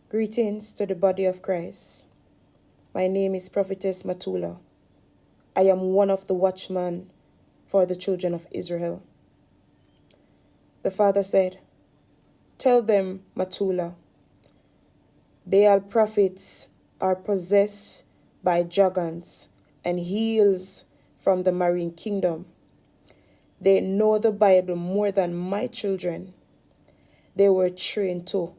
Greetings to the body of Christ. My name is Prophetess Matula. I am one of the watchmen for the children of Israel. The Father said, "Tell them, Matula, Baal prophets are possessed by dragons and heels from the marine kingdom. They know the Bible more than my children. They were trained too.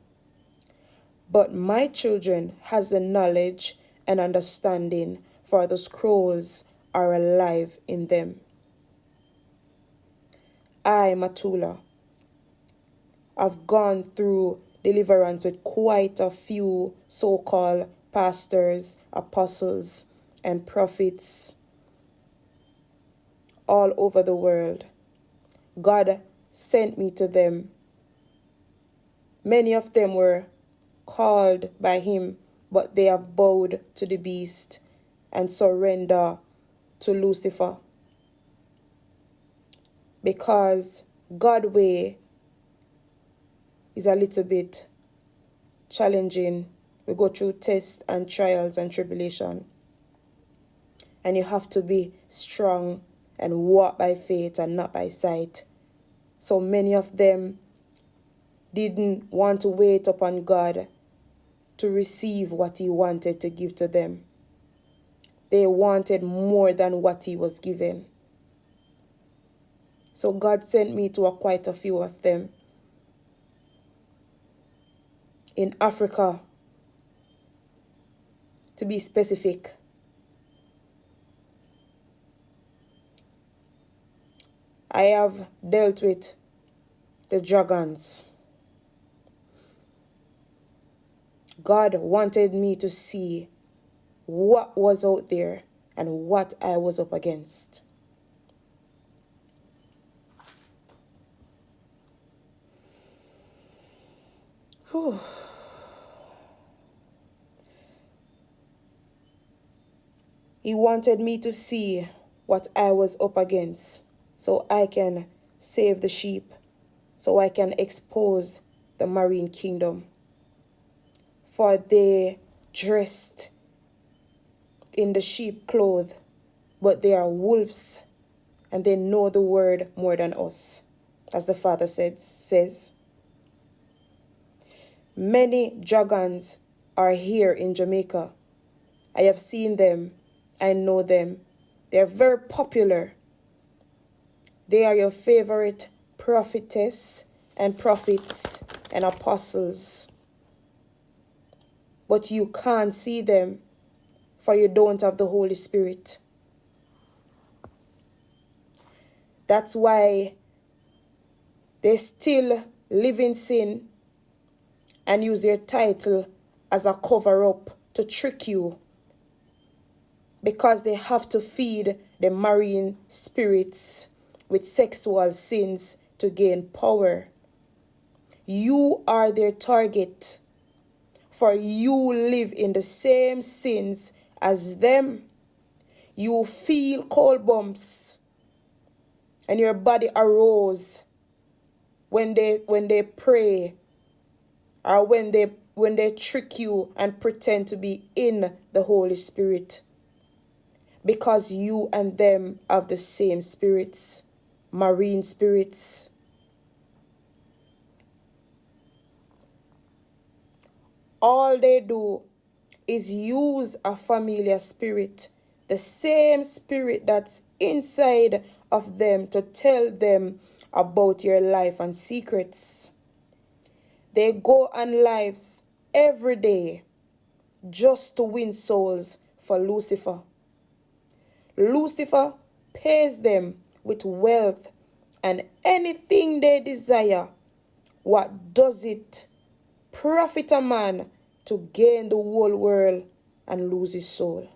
But my children has the knowledge and understanding, for the scrolls are alive in them. I, Matula, have gone through deliverance with quite a few so-called pastors, apostles, and prophets all over the world. God sent me to them. Many of them were called by him, but they have bowed to the beast and surrender to Lucifer. Because God's way is a little bit challenging. We go through tests and trials and tribulation. And you have to be strong and walk by faith and not by sight. So many of them didn't want to wait upon God to receive what he wanted to give to them. They wanted more than what he was given. So God sent me to quite a few of them. In Africa, to be specific. I have dealt with the dragons. God wanted me to see what was out there and what I was up against. Whew. He wanted me to see what I was up against so I can save the sheep, so I can expose the marine kingdom. For they dressed in the sheep clothes, but they are wolves, and they know the word more than us, as the Father says. Many dragons are here in Jamaica. I have seen them. I know them. They are very popular. They are your favorite prophetess and prophets and apostles. But you can't see them, for you don't have the Holy Spirit. That's why they still live in sin and use their title as a cover-up to trick you, because they have to feed the marine spirits with sexual sins to gain power. You are their target, for you live in the same sins as them. You feel cold bumps and your body arose when they pray, or when they trick you and pretend to be in the Holy Spirit, because you and them have the same spirits, marine spirits. All they do is use a familiar spirit, the same spirit that's inside of them, to tell them about your life and secrets. They go on lives every day just to win souls for Lucifer. Lucifer pays them with wealth and anything they desire. What does it profit a man to gain the whole world and lose his soul?